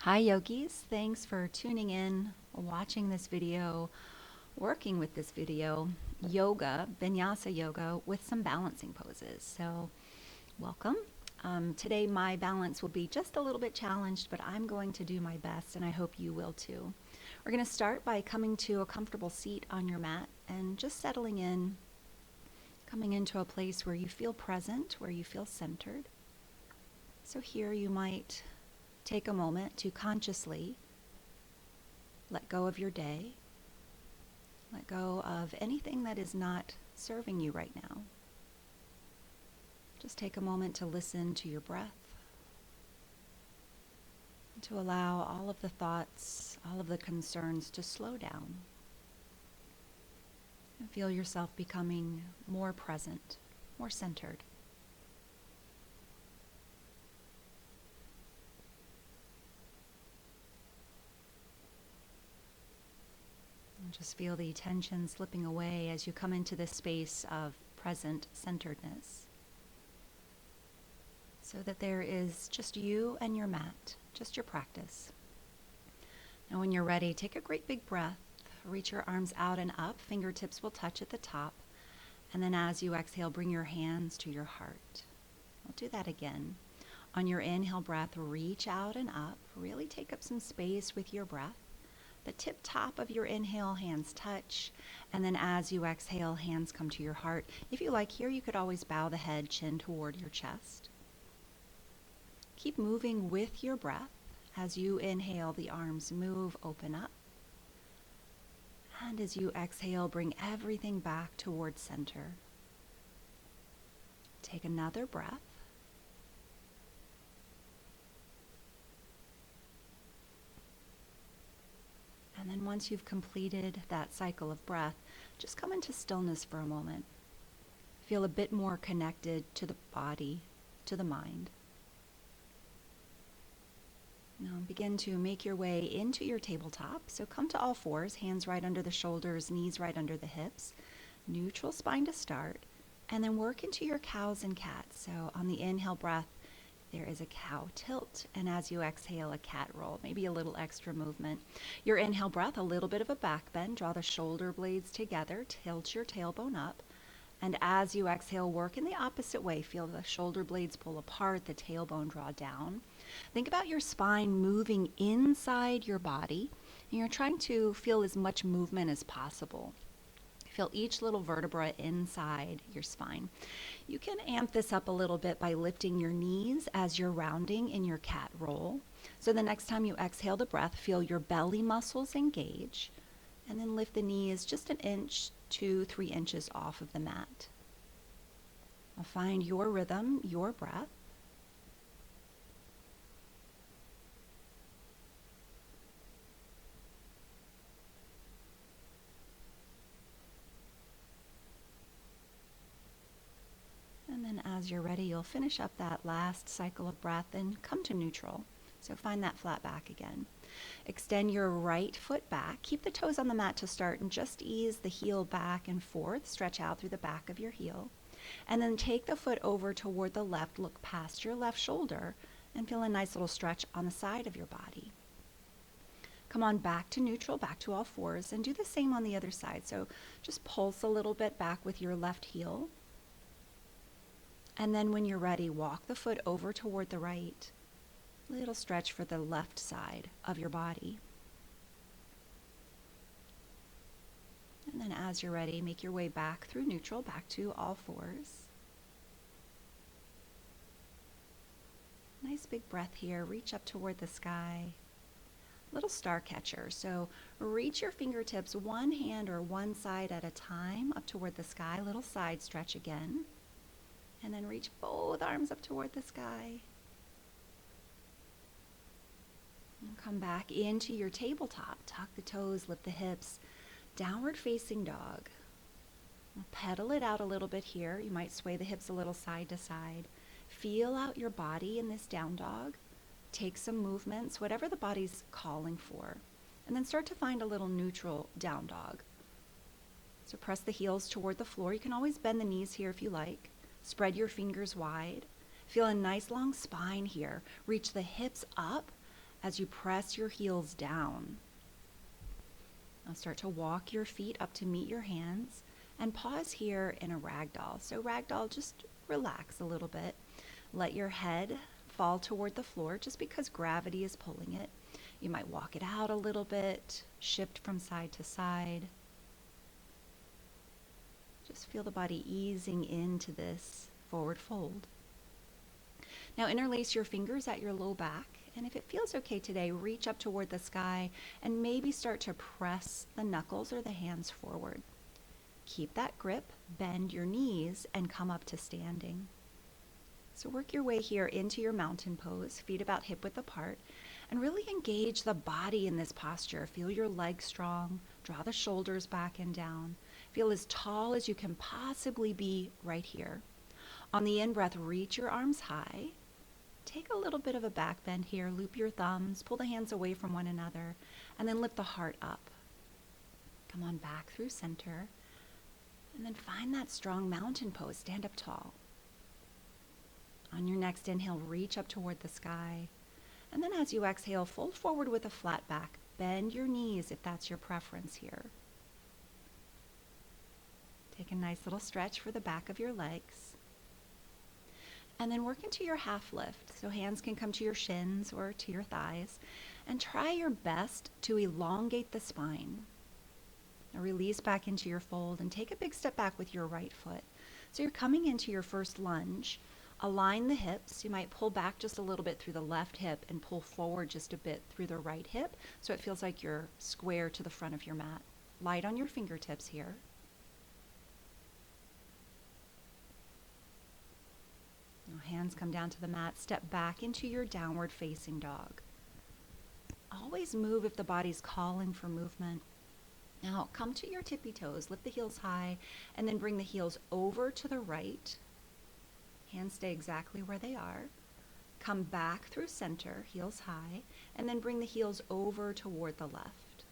Hi yogis, thanks for tuning in, watching this video, working with this video, yoga, Vinyasa yoga with some balancing poses. So welcome. Today my balance will be just a little bit challenged, but I'm going to do my best and I hope you will too. We're going to start by coming to a comfortable seat on your mat and just settling in, coming into a place where you feel present, where you feel centered. So here you might take a moment to consciously let go of your day. Let go of anything that is not serving you right now. Just take a moment to listen to your breath, and to allow all of the thoughts, all of the concerns to slow down. And feel yourself becoming more present, more centered. And just feel the tension slipping away as you come into this space of present centeredness. So that there is just you and your mat, just your practice. Now when you're ready, take a great big breath. Reach your arms out and up. Fingertips will touch at the top. And then as you exhale, bring your hands to your heart. We'll do that again. On your inhale breath, reach out and up. Really take up some space with your breath. The tip top of your inhale, hands touch. And then as you exhale, hands come to your heart. If you like here, you could always bow the head, chin toward your chest. Keep moving with your breath. As you inhale, the arms move, open up. And as you exhale, bring everything back towards center. Take another breath. And then once you've completed that cycle of breath, just come into stillness for a moment. Feel a bit more connected to the body, to the mind. Now begin to make your way into your tabletop. So come to all fours, hands right under the shoulders, knees right under the hips. Neutral spine to start. And then work into your cows and cats. So on the inhale breath, there is a cow tilt. And as you exhale, a cat roll. Maybe a little extra movement. Your inhale breath, a little bit of a back bend. Draw the shoulder blades together. Tilt your tailbone up. And as you exhale, work in the opposite way. Feel the shoulder blades pull apart, the tailbone draw down. Think about your spine moving inside your body. And you're trying to feel as much movement as possible. Feel each little vertebra inside your spine. You can amp this up a little bit by lifting your knees as you're rounding in your cat roll. So the next time you exhale the breath, feel your belly muscles engage. And then lift the knees just an inch to 3 inches off of the mat. Now find your rhythm, your breath. And then as you're ready, you'll finish up that last cycle of breath and come to neutral. So find that flat back again. Extend your right foot back. Keep the toes on the mat to start and just ease the heel back and forth. Stretch out through the back of your heel. And then take the foot over toward the left. Look past your left shoulder and feel a nice little stretch on the side of your body. Come on back to neutral, back to all fours, and do the same on the other side. So just pulse a little bit back with your left heel. And then when you're ready, walk the foot over toward the right. Little stretch for the left side of your body. And then as you're ready, make your way back through neutral, back to all fours. Nice big breath here. Reach up toward the sky. Little star catcher. So reach your fingertips one hand or one side at a time up toward the sky. Little side stretch again. And then reach both arms up toward the sky. And come back into your tabletop. Tuck the toes, lift the hips. Downward facing dog. Pedal it out a little bit here. You might sway the hips a little side to side. Feel out your body in this down dog. Take some movements, whatever the body's calling for. And then start to find a little neutral down dog. So press the heels toward the floor. You can always bend the knees here if you like. Spread your fingers wide. Feel a nice long spine here. Reach the hips up as you press your heels down. Now start to walk your feet up to meet your hands and pause here in a ragdoll. So ragdoll, just relax a little bit. Let your head fall toward the floor just because gravity is pulling it. You might walk it out a little bit, shift from side to side. Just feel the body easing into this forward fold. Now interlace your fingers at your low back, and if it feels okay today, reach up toward the sky and maybe start to press the knuckles or the hands forward. Keep that grip, bend your knees, and come up to standing. So work your way here into your mountain pose, feet about hip width apart, and really engage the body in this posture. Feel your legs strong, draw the shoulders back and down. Feel as tall as you can possibly be right here. On the in-breath, reach your arms high. Take a little bit of a back bend here, loop your thumbs, pull the hands away from one another, and then lift the heart up. Come on back through center, and then find that strong mountain pose, stand up tall. On your next inhale, reach up toward the sky, and then as you exhale, fold forward with a flat back. Bend your knees if that's your preference here. Take a nice little stretch for the back of your legs. And then work into your half lift. So hands can come to your shins or to your thighs. And try your best to elongate the spine. Now release back into your fold and take a big step back with your right foot. So you're coming into your first lunge. Align the hips. You might pull back just a little bit through the left hip and pull forward just a bit through the right hip. So it feels like you're square to the front of your mat. Light on your fingertips here. Hands come down to the mat, step back into your downward facing dog. Always move if the body's calling for movement. Now come to your tippy toes, lift the heels high, and then bring the heels over to the right. Hands stay exactly where they are. Come back through center, heels high, and then bring the heels over toward the left.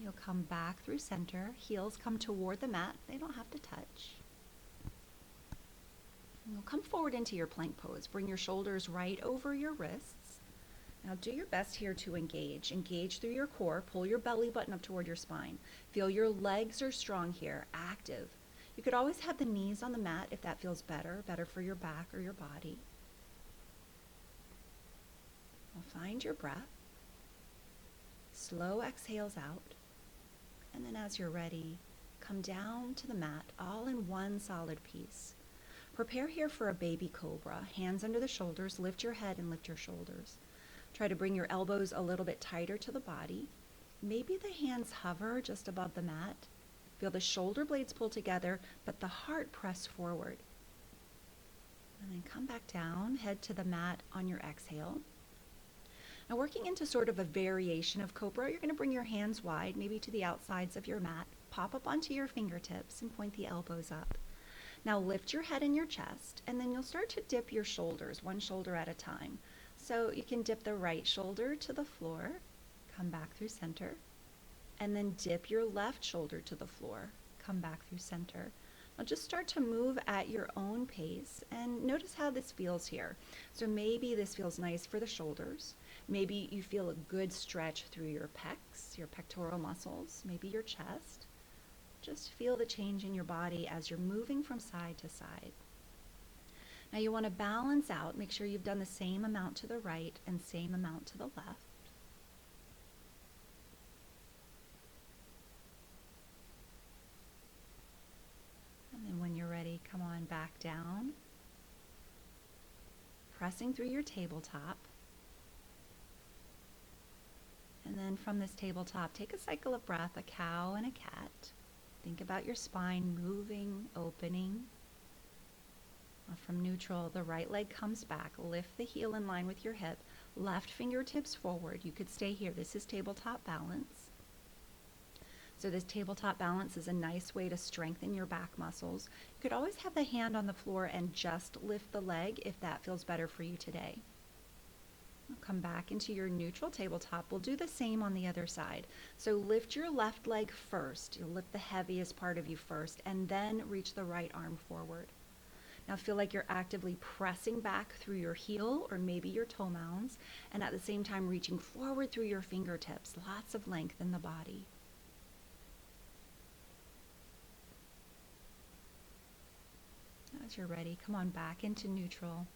You'll come back through center, heels come toward the mat, they don't have to touch. And you'll come forward into your plank pose, bring your shoulders right over your wrists. Now do your best here to engage. Engage through your core, pull your belly button up toward your spine. Feel your legs are strong here, active. You could always have the knees on the mat if that feels better for your back or your body. Now find your breath. Slow exhales out. And then as you're ready, come down to the mat, all in one solid piece. Prepare here for a baby cobra. Hands under the shoulders, lift your head and lift your shoulders. Try to bring your elbows a little bit tighter to the body. Maybe the hands hover just above the mat. Feel the shoulder blades pull together, but the heart press forward. And then come back down, head to the mat on your exhale. Now working into sort of a variation of cobra, you're going to bring your hands wide, maybe to the outsides of your mat, pop up onto your fingertips and point the elbows up. Now lift your head and your chest, and then you'll start to dip your shoulders, one shoulder at a time. So you can dip the right shoulder to the floor, come back through center, and then dip your left shoulder to the floor, come back through center. Now just start to move at your own pace and notice how this feels here. So maybe this feels nice for the shoulders. Maybe you feel a good stretch through your pecs, your pectoral muscles, maybe your chest. Just feel the change in your body as you're moving from side to side. Now you want to balance out, make sure you've done the same amount to the right and same amount to the left. And then when you're ready, come on back down, pressing through your tabletop. And then from this tabletop, take a cycle of breath, a cow and a cat. Think about your spine moving, opening. From neutral, the right leg comes back. Lift the heel in line with your hip. Left fingertips forward. You could stay here. This is tabletop balance. So this tabletop balance is a nice way to strengthen your back muscles. You could always have the hand on the floor and just lift the leg if that feels better for you today. Come back into your neutral tabletop. We'll do the same on the other side. So lift your left leg first. You'll lift the heaviest part of you first, and then reach the right arm forward. Now feel like you're actively pressing back through your heel or maybe your toe mounds, and at the same time reaching forward through your fingertips. Lots of length in the body. As you're ready, come on back into neutral.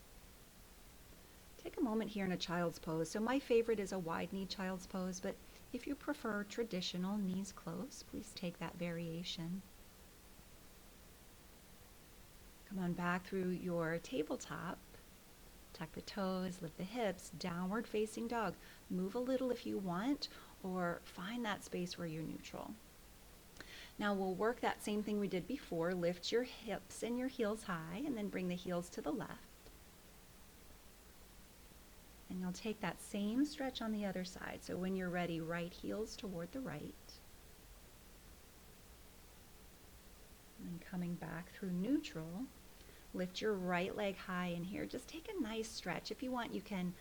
Take a moment here in a child's pose. So my favorite is a wide knee child's pose, but if you prefer traditional knees close, please take that variation. Come on back through your tabletop. Tuck the toes, lift the hips, downward facing dog. Move a little if you want, or find that space where you're neutral. Now we'll work that same thing we did before. Lift your hips and your heels high, and then bring the heels to the left. And you'll take that same stretch on the other side. So when you're ready, right heels toward the right. And then coming back through neutral, lift your right leg high in here. Just take a nice stretch. If you want, you can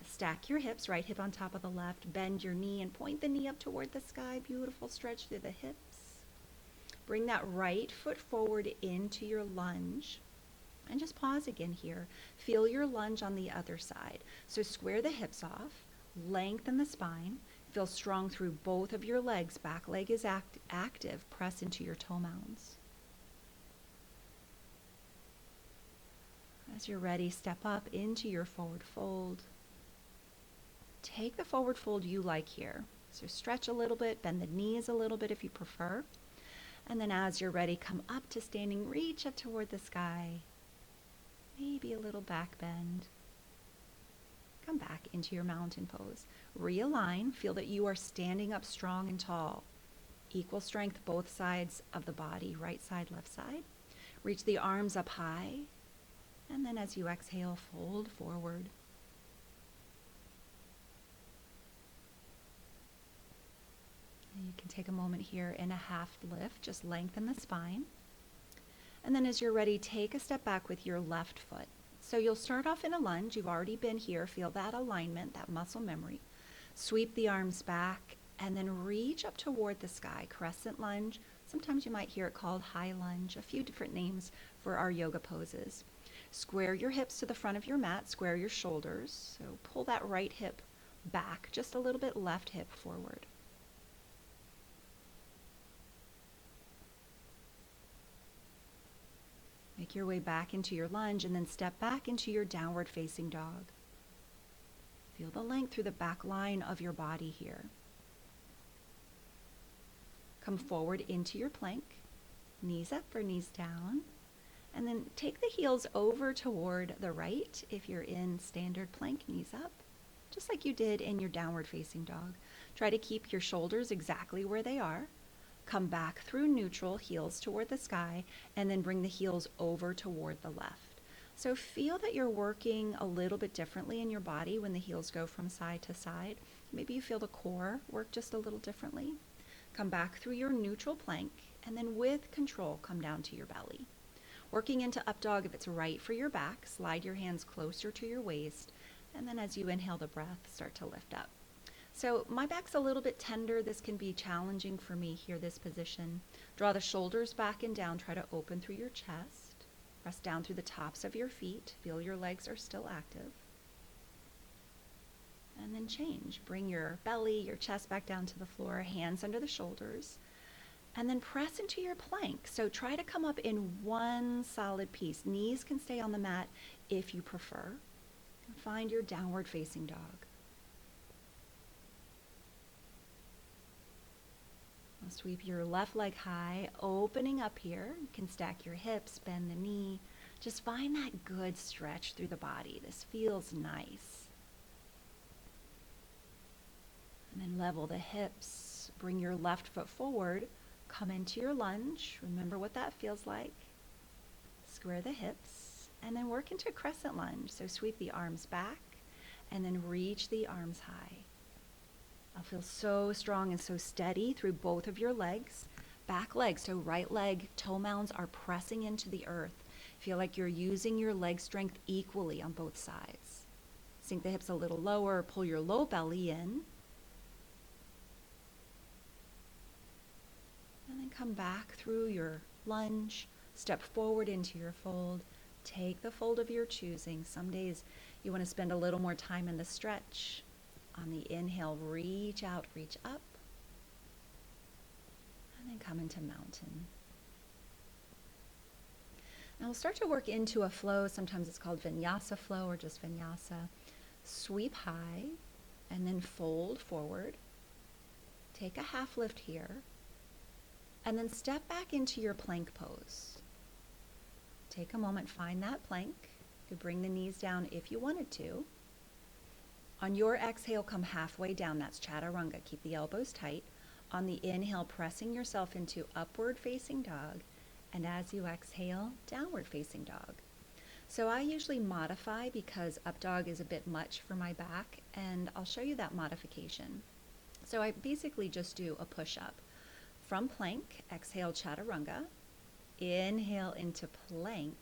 stack your hips, right hip on top of the left, bend your knee and point the knee up toward the sky. Beautiful stretch through the hips. Bring that right foot forward into your lunge. And just pause again here. Feel your lunge on the other side. So square the hips off, lengthen the spine, feel strong through both of your legs. Back leg is active. Press into your toe mounds. As you're ready, step up into your forward fold. Take the forward fold you like here. So stretch a little bit, bend the knees a little bit if you prefer. And then as you're ready, come up to standing, reach up toward the sky. Maybe a little back bend. Come back into your mountain pose. Realign, feel that you are standing up strong and tall. Equal strength both sides of the body, right side, left side. Reach the arms up high. And then as you exhale, fold forward. And you can take a moment here in a half lift, just lengthen the spine. And then as you're ready, take a step back with your left foot. So you'll start off in a lunge. You've already been here. Feel that alignment, that muscle memory. Sweep the arms back and then reach up toward the sky. Crescent lunge. Sometimes you might hear it called high lunge. A few different names for our yoga poses. Square your hips to the front of your mat. Square your shoulders. So pull that right hip back just a little bit, left hip forward. Make your way back into your lunge and then step back into your downward facing dog. Feel the length through the back line of your body here. Come forward into your plank, knees up or knees down, and then take the heels over toward the right if you're in standard plank, knees up, just like you did in your downward facing dog. Try to keep your shoulders exactly where they are. Come back through neutral, heels toward the sky, and then bring the heels over toward the left. So feel that you're working a little bit differently in your body when the heels go from side to side. Maybe you feel the core work just a little differently. Come back through your neutral plank, and then with control, come down to your belly. Working into up dog if it's right for your back, slide your hands closer to your waist, and then as you inhale the breath, start to lift up. So my back's a little bit tender. This can be challenging for me here, this position. Draw the shoulders back and down. Try to open through your chest. Press down through the tops of your feet. Feel your legs are still active. And then change. Bring your belly, your chest back down to the floor, hands under the shoulders. And then press into your plank. So try to come up in one solid piece. Knees can stay on the mat if you prefer. Find your downward facing dog. Sweep your left leg high, opening up here. You can stack your hips, bend the knee. Just find that good stretch through the body. This feels nice. And then level the hips. Bring your left foot forward. Come into your lunge. Remember what that feels like. Square the hips. And then work into a crescent lunge. So sweep the arms back and then reach the arms high. I'll feel so strong and so steady through both of your legs. Back leg, so right leg, toe mounds are pressing into the earth. Feel like you're using your leg strength equally on both sides. Sink the hips a little lower, pull your low belly in. And then come back through your lunge, step forward into your fold, Take the fold of your choosing. Some days you want to spend a little more time in the stretch. On the inhale, reach out, reach up, and then come into mountain. Now we'll start to work into a flow. Sometimes it's called Vinyasa flow or just Vinyasa. Sweep high and then fold forward. Take a half lift here and then step back into your plank pose. Take a moment, find that plank. You could bring the knees down if you wanted to. On your exhale, come halfway down. That's chaturanga. Keep the elbows tight. On the inhale, pressing yourself into upward facing dog. And as you exhale, downward facing dog. So I usually modify because up dog is a bit much for my back, and I'll show you that modification. So I basically just do a push-up. From plank, exhale chaturanga, inhale into plank,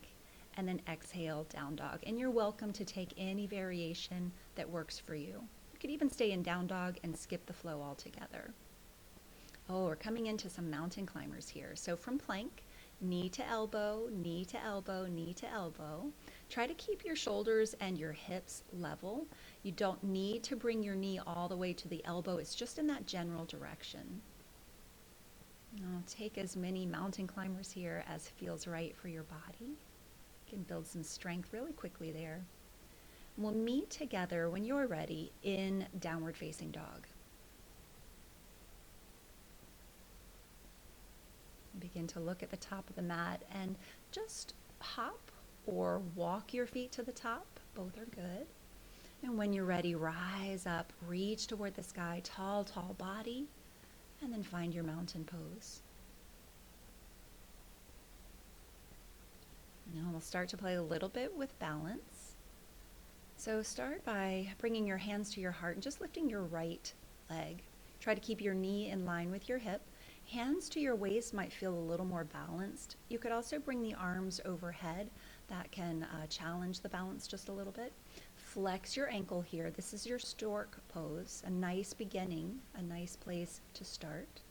and then exhale down dog. And you're welcome to take any variation that works for you. You could even stay in down dog and skip the flow altogether. Oh, we're coming into some mountain climbers here. So from plank, knee to elbow, knee to elbow, knee to elbow. Try to keep your shoulders and your hips level. You don't need to bring your knee all the way to the elbow. It's just in that general direction. Now, take as many mountain climbers here as feels right for your body. You can build some strength really quickly there. We'll meet together when you're ready in downward facing dog. Begin to look at the top of the mat and just hop or walk your feet to the top. Both are good. And when you're ready, rise up, reach toward the sky, tall, tall body, and then find your mountain pose. Now we'll start to play a little bit with balance. So start by bringing your hands to your heart and just lifting your right leg. Try to keep your knee in line with your hip. Hands to your waist might feel a little more balanced. You could also bring the arms overhead. That can challenge the balance just a little bit. Flex your ankle here. This is your stork pose, a nice beginning, a nice place to start.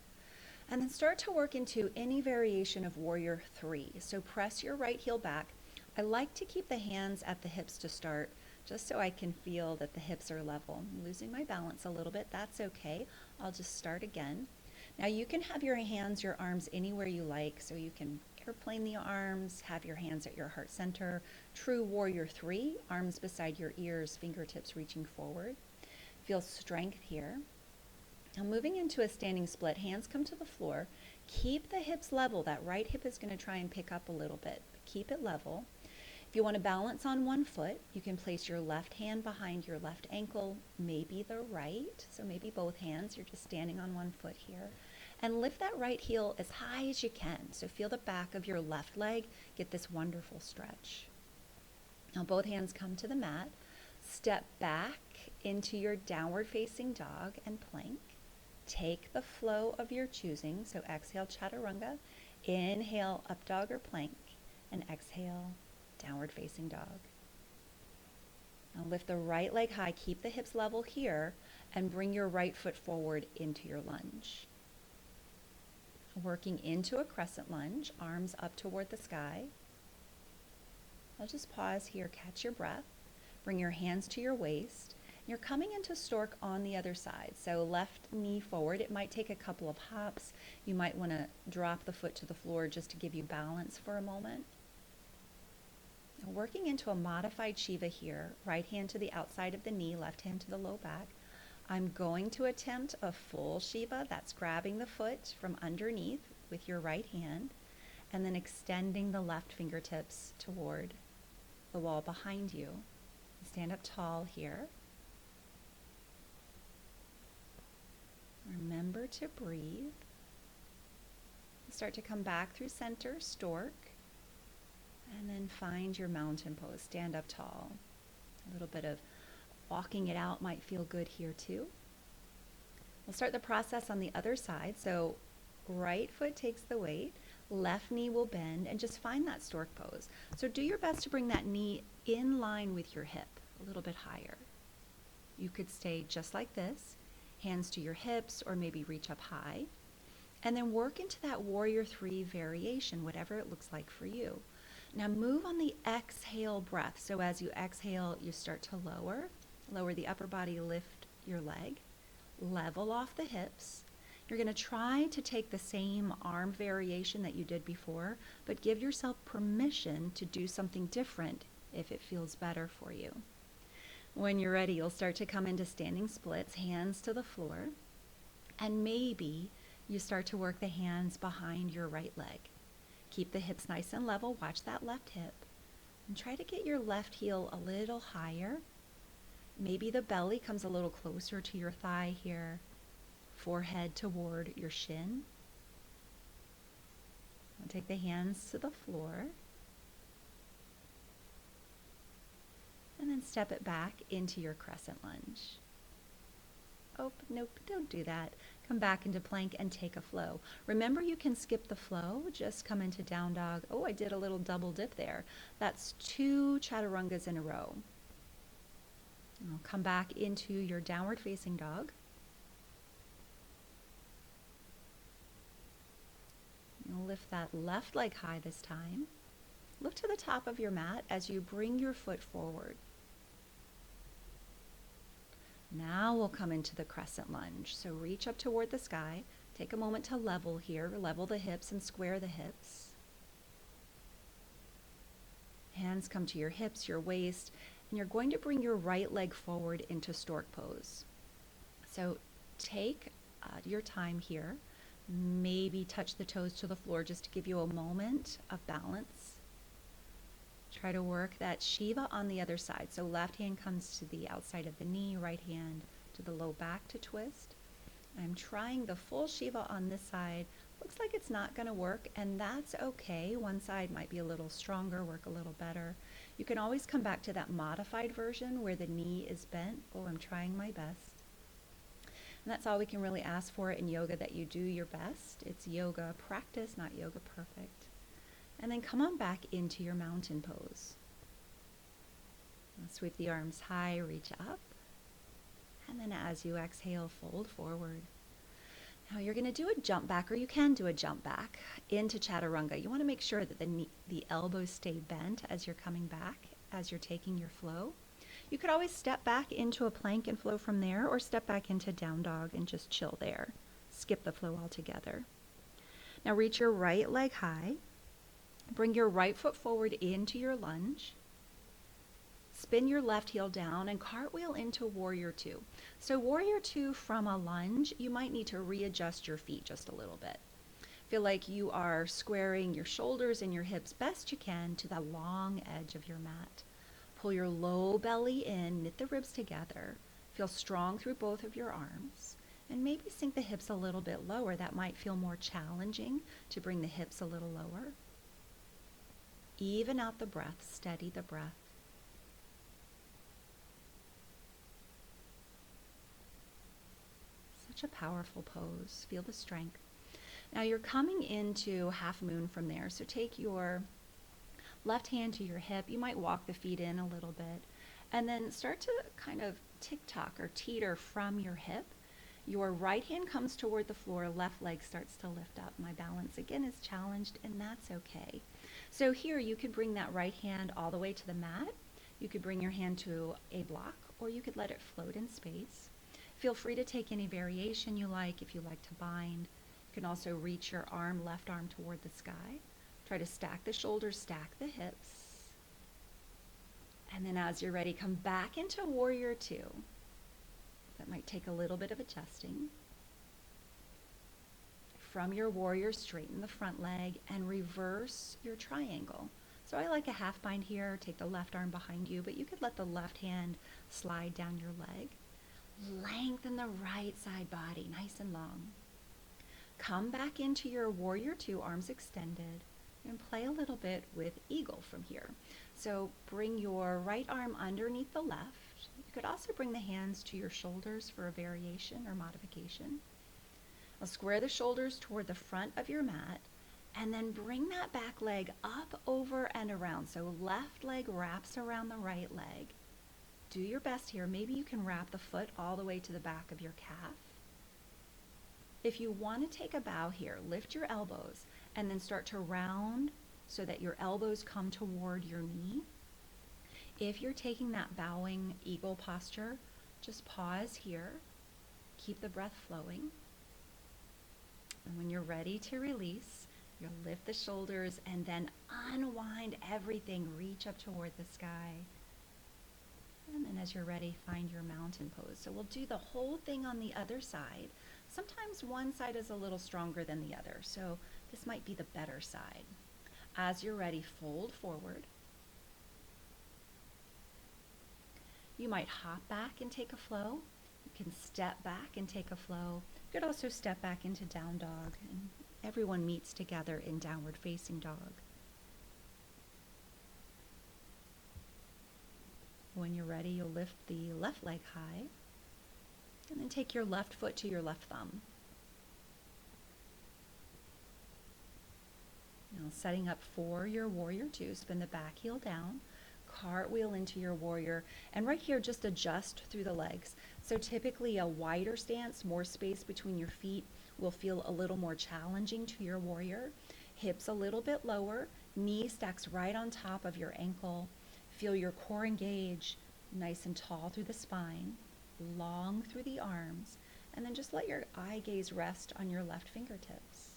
And then start to work into any variation of warrior 3. So press your right heel back. I like to keep the hands at the hips to start, just so I can feel that the hips are level. I'm losing my balance a little bit. That's okay. I'll just start again. Now you can have your hands, your arms anywhere you like, so you can airplane the arms, have your hands at your heart center. True warrior 3, arms beside your ears, fingertips reaching forward. Feel strength here. Now moving into a standing split, hands come to the floor. Keep the hips level. That right hip is going to try and pick up a little bit, but keep it level. If you want to balance on one foot, you can place your left hand behind your left ankle, maybe the right, so maybe both hands. You're just standing on one foot here. And lift that right heel as high as you can. So feel the back of your left leg get this wonderful stretch. Now both hands come to the mat. Step back into your downward facing dog and plank. Take the flow of your choosing. So exhale chaturanga, inhale up dog or plank, and exhale downward facing dog. Now lift the right leg high, keep the hips level here, and bring your right foot forward into your lunge. Working into a crescent lunge, arms up toward the sky. I'll just pause here, catch your breath. Bring your hands to your waist. You're coming into stork on the other side. So left knee forward. It might take a couple of hops. You might want to drop the foot to the floor just to give you balance for a moment. Working into a modified Shiva here, right hand to the outside of the knee, left hand to the low back. I'm going to attempt a full Shiva. That's grabbing the foot from underneath with your right hand and then extending the left fingertips toward the wall behind you. Stand up tall here. Remember to breathe. Start to come back through center, stork. And then find your mountain pose. Stand up tall. A little bit of walking it out might feel good here too. We'll start the process on the other side. So right foot takes the weight, left knee will bend, and just find that stork pose. So do your best to bring that knee in line with your hip, a little bit higher. You could stay just like this, hands to your hips, or maybe reach up high. And then work into that warrior 3 variation, whatever it looks like for you. Now move on the exhale breath. So as you exhale, you start to lower the upper body, lift your leg, level off the hips. You're going to try to take the same arm variation that you did before, but give yourself permission to do something different if it feels better for you. When you're ready, you'll start to come into standing splits, hands to the floor, and maybe you start to work the hands behind your right leg. Keep the hips nice and level, watch that left hip, and try to get your left heel a little higher. Maybe the belly comes a little closer to your thigh here, forehead toward your shin. I'll take the hands to the floor, and then step it back into your crescent lunge. Oh, nope, don't do that. Come back into plank and take a flow. Remember, you can skip the flow, just come into down dog. Oh, I did a little double dip there. That's 2 chaturangas in a row. I'll come back into your downward facing dog. You'll lift that left leg high this time. Look to the top of your mat as you bring your foot forward. Now we'll come into the crescent lunge. So reach up toward the sky. Take a moment to level here. Level the hips and square the hips. Hands come to your hips, your waist, and you're going to bring your right leg forward into stork pose. So take your time here. Maybe touch the toes to the floor just to give you a moment of balance. Try to work that Shiva on the other side. So left hand comes to the outside of the knee, right hand to the low back to twist. I'm trying the full Shiva on this side. Looks like it's not going to work, and that's okay. One side might be a little stronger, work a little better. You can always come back to that modified version where the knee is bent. Oh, I'm trying my best. And that's all we can really ask for in yoga, that you do your best. It's yoga practice, not yoga perfect. And then come on back into your mountain pose. Now sweep the arms high, reach up. And then as you exhale, fold forward. Now you're going to do a jump back, or you can do a jump back into chaturanga. You want to make sure that the elbows stay bent as you're coming back, as you're taking your flow. You could always step back into a plank and flow from there, or step back into down dog and just chill there. Skip the flow altogether. Now reach your right leg high. Bring your right foot forward into your lunge. Spin your left heel down and cartwheel into warrior 2. So warrior 2 from a lunge, you might need to readjust your feet just a little bit. Feel like you are squaring your shoulders and your hips best you can to the long edge of your mat. Pull your low belly in, knit the ribs together. Feel strong through both of your arms. And maybe sink the hips a little bit lower. That might feel more challenging to bring the hips a little lower. Even out the breath, steady the breath. Such a powerful pose. Feel the strength. Now you're coming into half moon from there. So take your left hand to your hip. You might walk the feet in a little bit. And then start to kind of tick-tock or teeter from your hip. Your right hand comes toward the floor, left leg starts to lift up. My balance again is challenged, and that's okay. So here you could bring that right hand all the way to the mat. You could bring your hand to a block, or you could let it float in space. Feel free to take any variation you like. If you like to bind, you can also reach your arm, left arm toward the sky. Try to stack the shoulders, stack the hips. And then as you're ready, come back into warrior 2. That might take a little bit of adjusting. From your warrior, straighten the front leg and reverse your triangle. So I like a half bind here. Take the left arm behind you, but you could let the left hand slide down your leg. Lengthen the right side body, nice and long. Come back into your warrior 2, arms extended, and play a little bit with eagle from here. So bring your right arm underneath the left. You could also bring the hands to your shoulders for a variation or modification. I'll square the shoulders toward the front of your mat, and then bring that back leg up, over, and around. So left leg wraps around the right leg. Do your best here. Maybe you can wrap the foot all the way to the back of your calf. If you want to take a bow here, lift your elbows and then start to round so that your elbows come toward your knee. If you're taking that bowing eagle posture, just pause here, keep the breath flowing. And when you're ready to release, you'll lift the shoulders and then unwind everything, reach up toward the sky. And then as you're ready, find your mountain pose. So we'll do the whole thing on the other side. Sometimes one side is a little stronger than the other, so this might be the better side. As you're ready, fold forward. You might hop back and take a flow. You can step back and take a flow. You could also step back into down dog, and everyone meets together in downward facing dog. When you're ready, you'll lift the left leg high, and then take your left foot to your left thumb. Now setting up for your warrior two, spin the back heel down, cartwheel into your warrior, and right here just adjust through the legs. So typically a wider stance, more space between your feet, will feel a little more challenging to your warrior. Hips a little bit lower, knee stacks right on top of your ankle. Feel your core engage, nice and tall through the spine, long through the arms, and then just let your eye gaze rest on your left fingertips.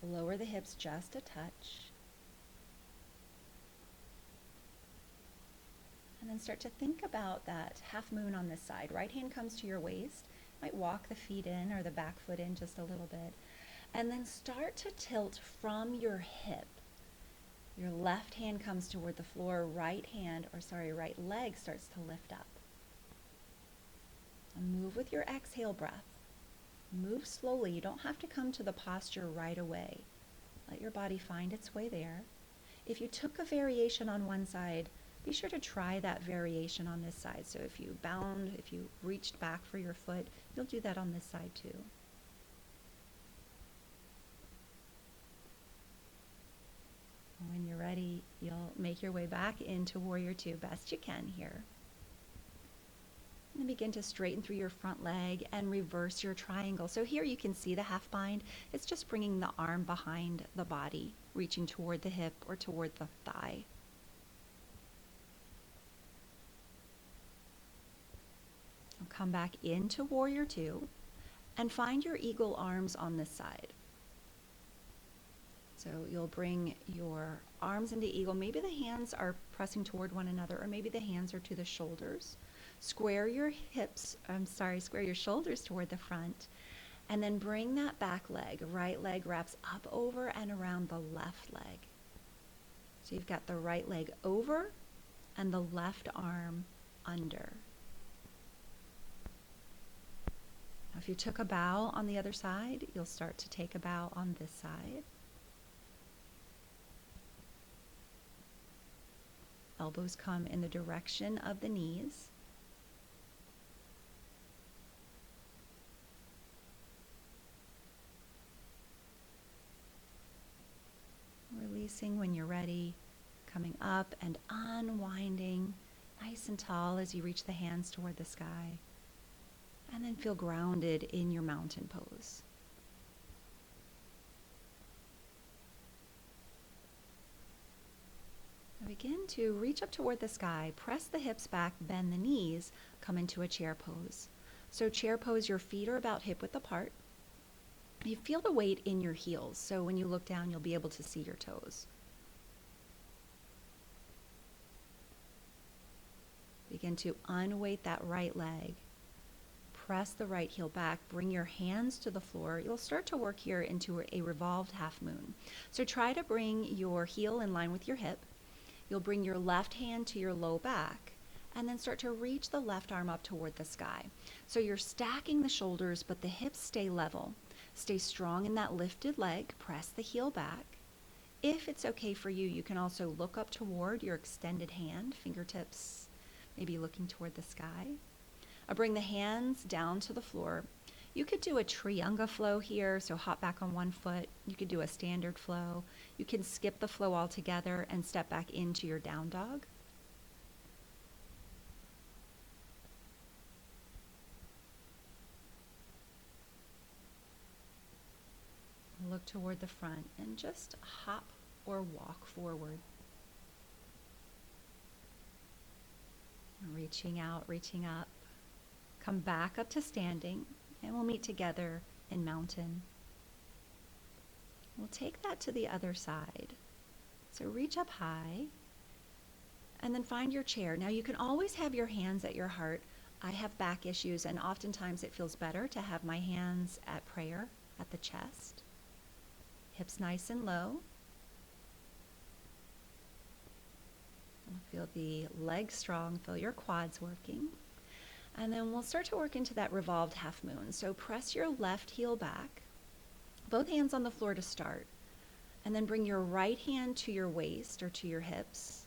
Lower the hips just a touch. And then start to think about that half moon on this side. Right hand comes to your waist. Might walk the feet in or the back foot in just a little bit. And then start to tilt from your hip. Your left hand comes toward the floor, right leg starts to lift up. And move with your exhale breath. Move slowly. You don't have to come to the posture right away. Let your body find its way there. If you took a variation on one side, be sure to try that variation on this side. So if you reached back for your foot, you'll do that on this side too. When you're ready, you'll make your way back into warrior two best you can here. And then begin to straighten through your front leg and reverse your triangle. So here you can see the half bind. It's just bringing the arm behind the body, reaching toward the hip or toward the thigh. I'll come back into warrior two and find your eagle arms on this side. So you'll bring your arms into eagle. Maybe the hands are pressing toward one another, or maybe the hands are to the shoulders. Square your shoulders toward the front, and then bring that back leg. Right leg wraps up over and around the left leg. So you've got the right leg over and the left arm under. Now, if you took a bow on the other side, you'll start to take a bow on this side. Elbows come in the direction of the knees. Releasing when you're ready, coming up and unwinding nice and tall as you reach the hands toward the sky. And then feel grounded in your mountain pose. Begin to reach up toward the sky, press the hips back, bend the knees, come into a chair pose. So chair pose, your feet are about hip width apart. You feel the weight in your heels, so when you look down, you'll be able to see your toes. Begin to unweight that right leg. Press the right heel back, bring your hands to the floor. You'll start to work here into a revolved half moon. So try to bring your heel in line with your hip. You'll bring your left hand to your low back and then start to reach the left arm up toward the sky. So you're stacking the shoulders, but the hips stay level. Stay strong in that lifted leg. Press the heel back. If it's okay for you, you can also look up toward your extended hand, fingertips maybe looking toward the sky. Bring the hands down to the floor. You could do a triangle flow here, so hop back on one foot. You could do a standard flow. You can skip the flow altogether and step back into your down dog. Look look toward the front and just hop or walk forward. Reaching out, reaching up. Come back up to standing, and we'll meet together in mountain. We'll take that to the other side. So reach up high, and then find your chair. Now you can always have your hands at your heart. I have back issues, and oftentimes it feels better to have my hands at prayer, at the chest. Hips nice and low. Feel the legs strong, feel your quads working. And then we'll start to work into that revolved half moon. So press your left heel back, both hands on the floor to start. And then bring your right hand to your waist or to your hips.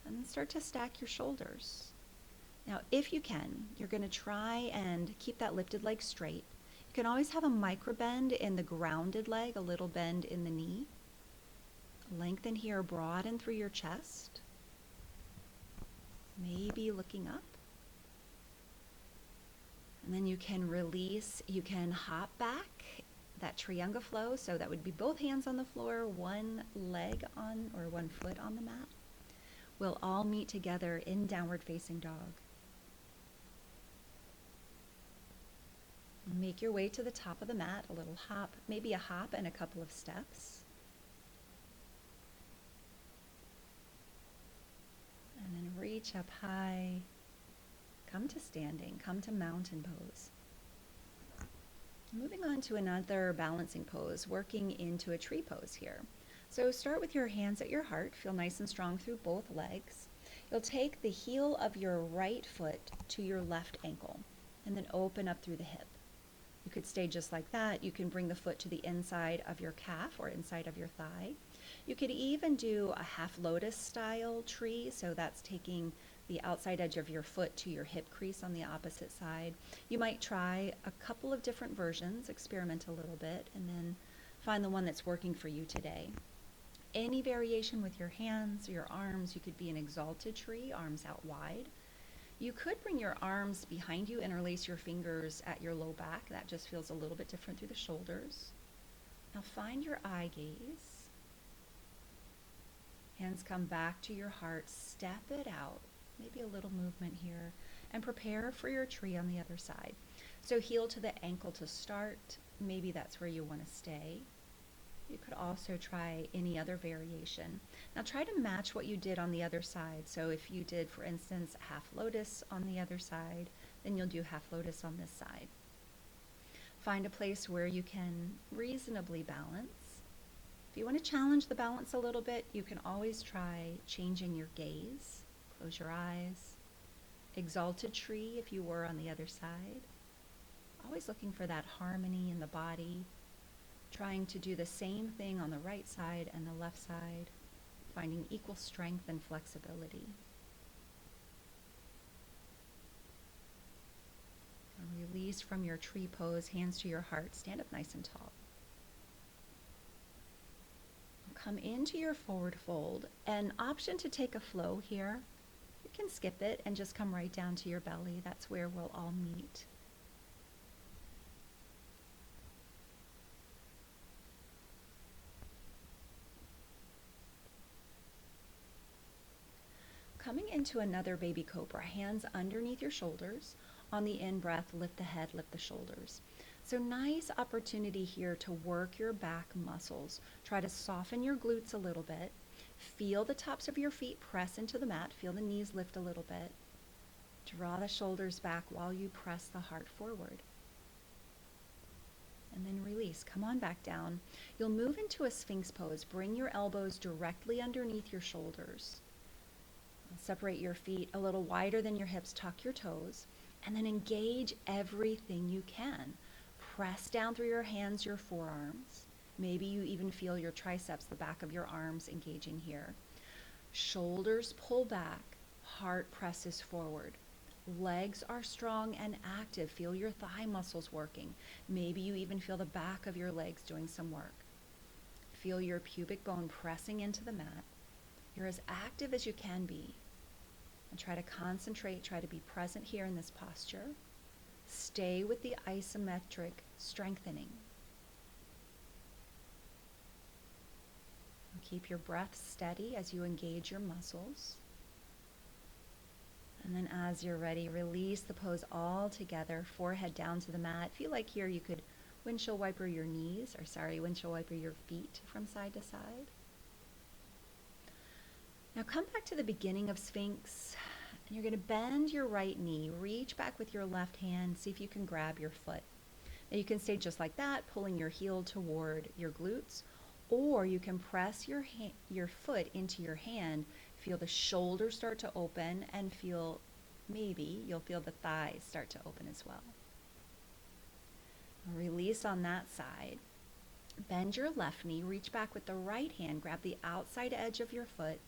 And then start to stack your shoulders. Now, if you can, you're going to try and keep that lifted leg straight. You can always have a micro bend in the grounded leg, a little bend in the knee. Lengthen here, broaden through your chest. Maybe looking up. And then you can release, you can hop back, that Triangle flow. So that would be both hands on the floor, one leg on or one foot on the mat. We'll all meet together in downward facing dog. Make your way to the top of the mat, a little hop, maybe a hop and a couple of steps. And then reach up high, come to standing, come to mountain pose. Moving on to another balancing pose, working into a tree pose here. So start with your hands at your heart, feel nice and strong through both legs. You'll take the heel of your right foot to your left ankle and then open up through the hip. You could stay just like that. You can bring the foot to the inside of your calf or inside of your thigh. You could even do a half lotus style tree, so that's taking the outside edge of your foot to your hip crease on the opposite side. You might try a couple of different versions, experiment a little bit, and then find the one that's working for you today. Any variation with your hands, your arms, you could be an exalted tree, arms out wide. You could bring your arms behind you, interlace your fingers at your low back. That just feels a little bit different through the shoulders. Now find your eye gaze. Hands come back to your heart, step it out. Maybe a little movement here. And prepare for your tree on the other side. So heel to the ankle to start. Maybe that's where you want to stay. You could also try any other variation. Now try to match what you did on the other side. So if you did, for instance, half lotus on the other side, then you'll do half lotus on this side. Find a place where you can reasonably balance. If you want to challenge the balance a little bit, you can always try changing your gaze. Close your eyes. Exalted tree if you were on the other side. Always looking for that harmony in the body. Trying to do the same thing on the right side and the left side, finding equal strength and flexibility. And release from your tree pose, hands to your heart, stand up nice and tall. Come into your forward fold. An option to take a flow here. You can skip it and just come right down to your belly. That's where we'll all meet. Coming into another baby cobra, hands underneath your shoulders. On the in-breath, lift the head, lift the shoulders. So nice opportunity here to work your back muscles. Try to soften your glutes a little bit. Feel the tops of your feet press into the mat. Feel the knees lift a little bit. Draw the shoulders back while you press the heart forward. And then release. Come on back down. You'll move into a Sphinx pose. Bring your elbows directly underneath your shoulders. Separate your feet a little wider than your hips, tuck your toes, and then engage everything you can. Press down through your hands, your forearms. Maybe you even feel your triceps, the back of your arms engaging here. Shoulders pull back, heart presses forward. Legs are strong and active. Feel your thigh muscles working. Maybe you even feel the back of your legs doing some work. Feel your pubic bone pressing into the mat. You're as active as you can be. And try to concentrate, try to be present here in this posture. Stay with the isometric strengthening. Keep your breath steady as you engage your muscles. And then as you're ready, release the pose all together, forehead down to the mat. Feel like here you could windshield wiper your knees, windshield wiper your feet from side to side. Now come back to the beginning of Sphinx. And you're going to bend your right knee, reach back with your left hand, see if you can grab your foot. Now you can stay just like that, pulling your heel toward your glutes, or you can press your foot into your hand, feel the shoulders start to open, and maybe you'll feel the thighs start to open as well. Release on that side. Bend your left knee, reach back with the right hand, grab the outside edge of your foot.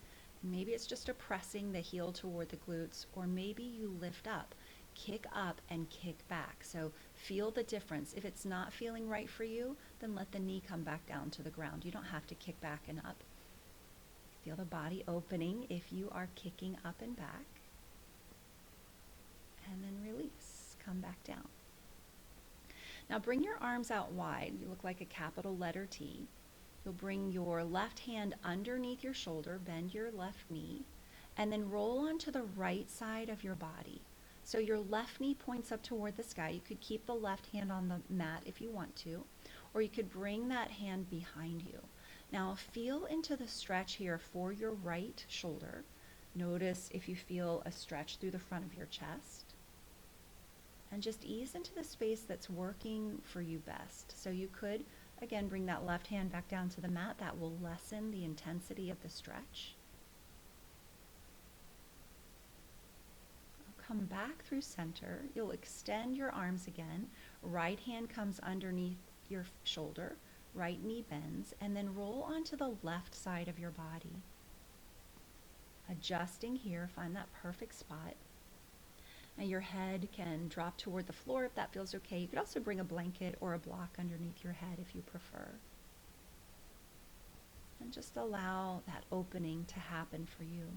Maybe it's just a pressing the heel toward the glutes, or maybe you lift up and kick back. So feel the difference. If it's not feeling right for you, then let the knee come back down to the ground. You don't have to kick back and up. Feel the body opening if you are kicking up and back. And then release, come back down. Now bring your arms out wide. You look like a capital letter T. You'll bring your left hand underneath your shoulder, bend your left knee, and then roll onto the right side of your body. So your left knee points up toward the sky. You could keep the left hand on the mat if you want to, or you could bring that hand behind you. Now feel into the stretch here for your right shoulder. Notice if you feel a stretch through the front of your chest. And just ease into the space that's working for you best. So you could, again, bring that left hand back down to the mat. That will lessen the intensity of the stretch. Come back through center. You'll extend your arms again. Right hand comes underneath your shoulder. Right knee bends. And then roll onto the left side of your body. Adjusting here, find that perfect spot. Now your head can drop toward the floor if that feels okay. You could also bring a blanket or a block underneath your head if you prefer. And just allow that opening to happen for you.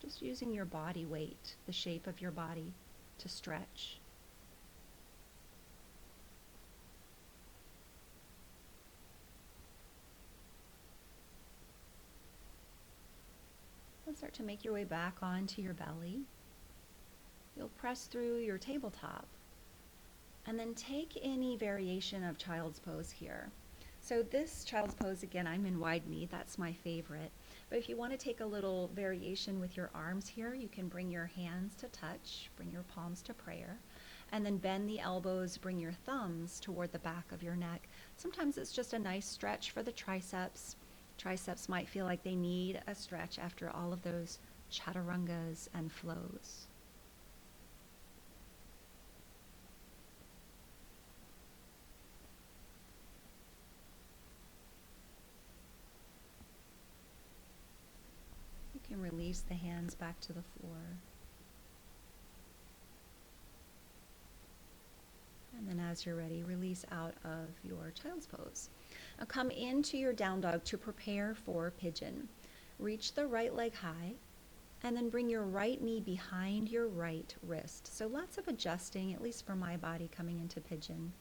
Just using your body weight, the shape of your body, to stretch. And start to make your way back onto your belly. You'll press through your tabletop and then take any variation of child's pose here. So this child's pose, again, I'm in wide knee, that's my favorite. But if you want to take a little variation with your arms here, you can bring your hands to touch, bring your palms to prayer, and then bend the elbows, bring your thumbs toward the back of your neck. Sometimes it's just a nice stretch for the triceps. Triceps might feel like they need a stretch after all of those chaturangas and flows. You can release the hands back to the floor. And then as you're ready, release out of your child's pose. Now come into your down dog to prepare for pigeon. Reach the right leg high and then bring your right knee behind your right wrist. So lots of adjusting, at least for my body, coming into pigeon.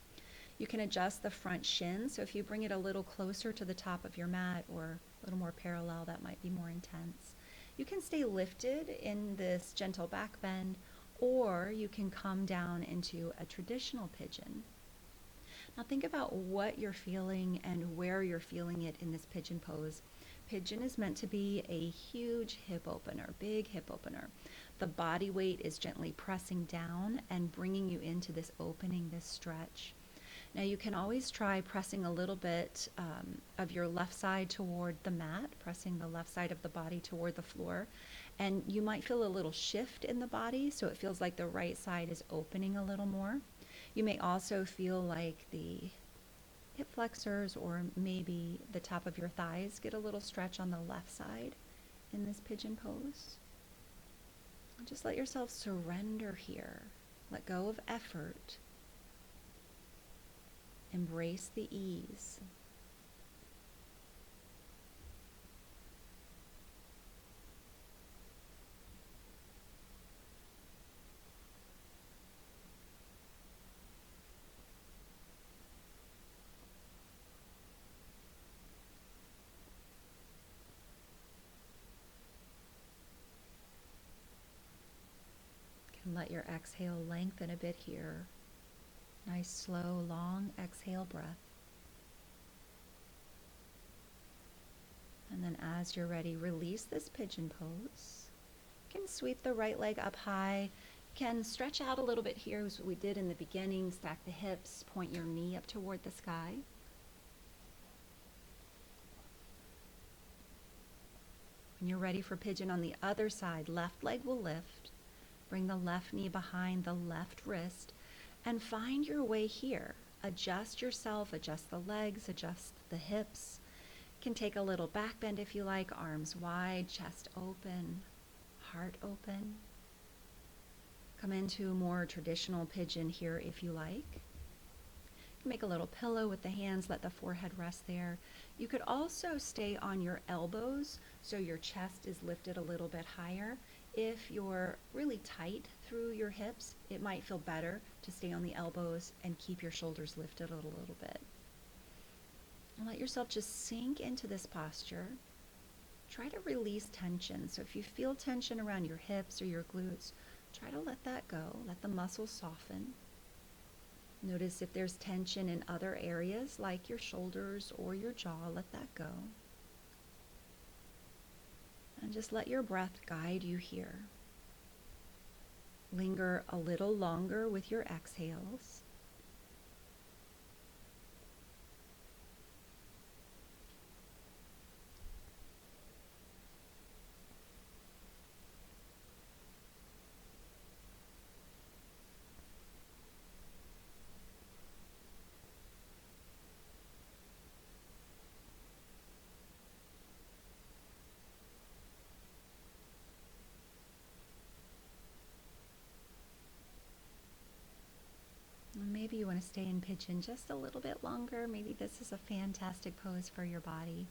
You can adjust the front shin, so if you bring it a little closer to the top of your mat or a little more parallel, that might be more intense. You can stay lifted in this gentle back bend, or you can come down into a traditional pigeon. Now think about what you're feeling and where you're feeling it in this pigeon pose. Pigeon is meant to be a huge hip opener, big hip opener. The body weight is gently pressing down and bringing you into this opening, this stretch. Now you can always try pressing a little bit of your left side toward the mat, pressing the left side of the body toward the floor. And you might feel a little shift in the body, so it feels like the right side is opening a little more. You may also feel like the hip flexors or maybe the top of your thighs get a little stretch on the left side in this pigeon pose. Just let yourself surrender here. Let go of effort. Embrace the ease. And let your exhale lengthen a bit here. Nice, slow, long exhale breath. And then as you're ready, release this pigeon pose. You can sweep the right leg up high. You can stretch out a little bit here as we did in the beginning. Stack the hips, point your knee up toward the sky. When you're ready for pigeon on the other side, left leg will lift. Bring the left knee behind the left wrist and find your way here. Adjust yourself, adjust the legs, adjust the hips. Can take a little back bend if you like, arms wide, chest open, heart open. Come into a more traditional pigeon here if you like. Make a little pillow with the hands, let the forehead rest there. You could also stay on your elbows so your chest is lifted a little bit higher. If you're really tight through your hips, it might feel better to stay on the elbows and keep your shoulders lifted a little bit. And let yourself just sink into this posture. Try to release tension. So if you feel tension around your hips or your glutes, try to let that go. Let the muscles soften. Notice if there's tension in other areas like your shoulders or your jaw, let that go. And just let your breath guide you here. Linger a little longer with your exhales. Maybe you want to stay in pigeon just a little bit longer. Maybe this is a fantastic pose for your body.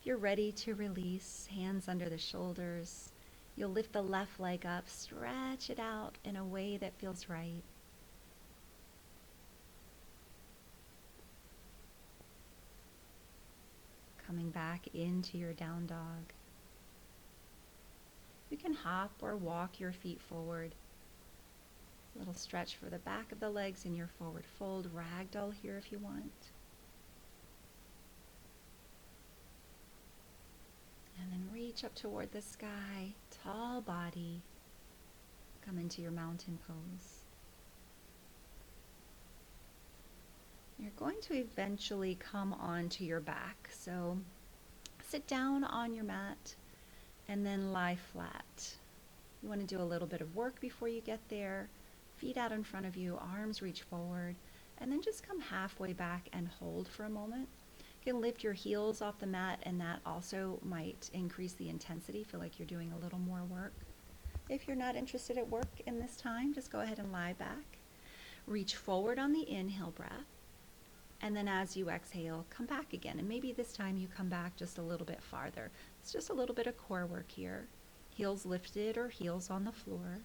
If you're ready to release, hands under the shoulders, you'll lift the left leg up, stretch it out in a way that feels right. Coming back into your down dog. You can hop or walk your feet forward. A little stretch for the back of the legs in your forward fold. Ragdoll here if you want. And then reach up toward the sky, tall body. Come into your mountain pose. You're going to eventually come onto your back. So sit down on your mat and then lie flat. You want to do a little bit of work before you get there. Feet out in front of you, arms reach forward, and then just come halfway back and hold for a moment. You can lift your heels off the mat, and that also might increase the intensity. Feel like you're doing a little more work. If you're not interested at work in this time, just go ahead and lie back. Reach forward on the inhale breath, and then as you exhale, come back again. And maybe this time you come back just a little bit farther. It's just a little bit of core work here. Heels lifted or heels on the floor.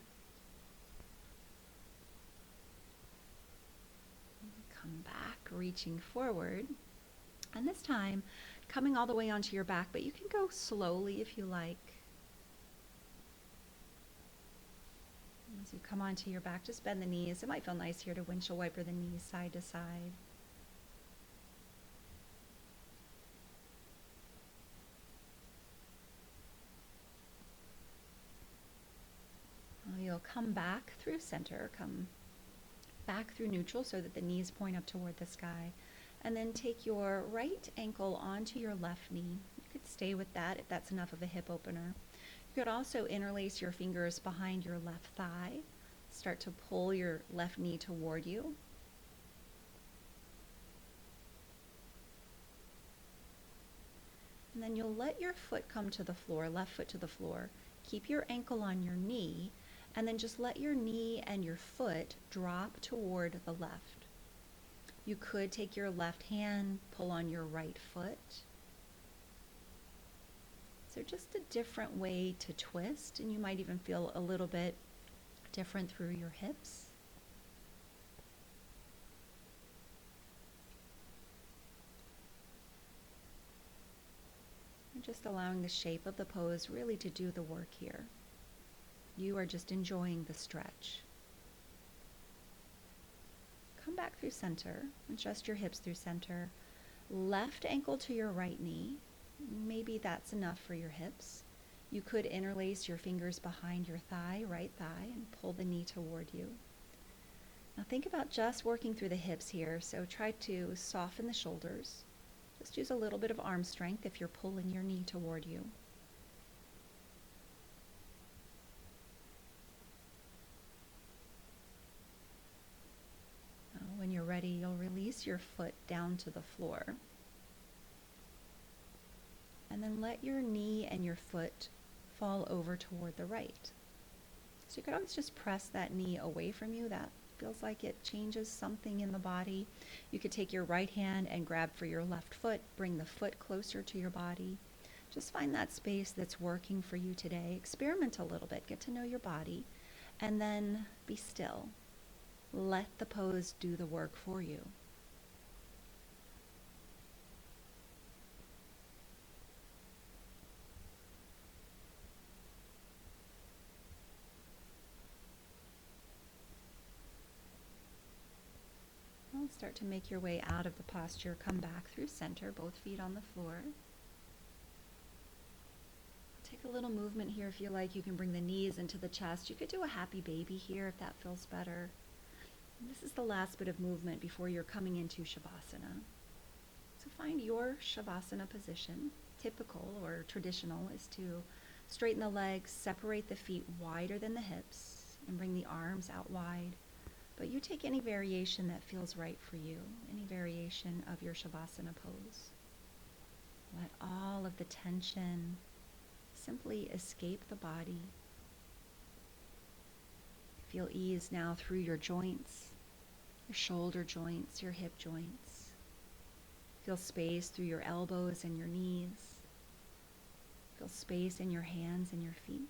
Come back, reaching forward. And this time, coming all the way onto your back, but you can go slowly if you like. As you come onto your back, just bend the knees. It might feel nice here to windshield wiper the knees side to side. You'll come back through center, come back through neutral so that the knees point up toward the sky. And then take your right ankle onto your left knee. You could stay with that if that's enough of a hip opener. You could also interlace your fingers behind your left thigh. Start to pull your left knee toward you. And then you'll let your foot come to the floor, left foot to the floor. Keep your ankle on your knee, and then just let your knee and your foot drop toward the left. You could take your left hand, pull on your right foot. So just a different way to twist, and you might even feel a little bit different through your hips. And just allowing the shape of the pose really to do the work here. You are just enjoying the stretch. come back through center, adjust your hips through center. Left ankle to your right knee. Maybe that's enough for your hips. You could interlace your fingers behind your thigh, right thigh, and pull the knee toward you. Now think about just working through the hips here, so try to soften the shoulders. Just use a little bit of arm strength if you're pulling your knee toward you. When you're ready, you'll release your foot down to the floor. And then let your knee and your foot fall over toward the right. So you could always just press that knee away from you. That feels like it changes something in the body. You could take your right hand and grab for your left foot, bring the foot closer to your body. Just find that space that's working for you today. Experiment a little bit, get to know your body, and then be still. Let the pose do the work for you. Start to make your way out of the posture. Come back through center, both feet on the floor. Take a little movement here if you like. You can bring the knees into the chest. You could do a happy baby here if that feels better. And this is the last bit of movement before you're coming into Shavasana. So find your Shavasana position. Typical or traditional is to straighten the legs, separate the feet wider than the hips, and bring the arms out wide. But you take any variation that feels right for you, any variation of your Shavasana pose. Let all of the tension simply escape the body. Feel ease now through your joints, your shoulder joints, your hip joints. Feel space through your elbows and your knees. Feel space in your hands and your feet.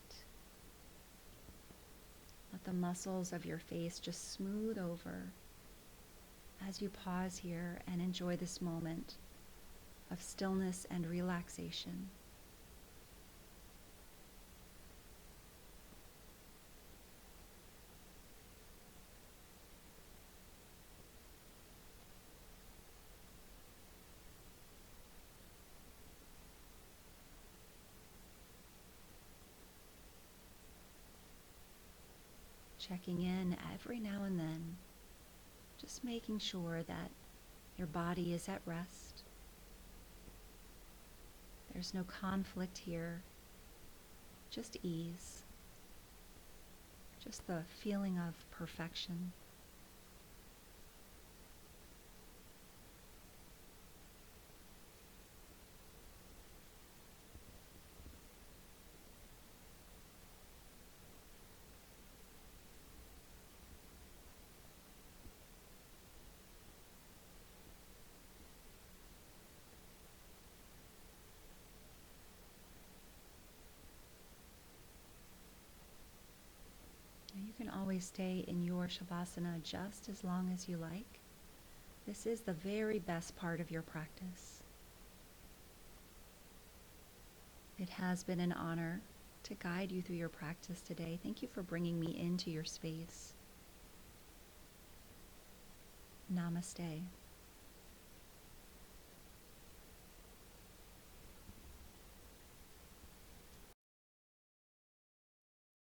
Let the muscles of your face just smooth over as you pause here and enjoy this moment of stillness and relaxation. Checking in every now and then, just making sure that your body is at rest. There's no conflict here, just ease, just the feeling of perfection. You can always stay in your Shavasana just as long as you like. This is the very best part of your practice. It has been an honor to guide you through your practice today. Thank you for bringing me into your space. Namaste.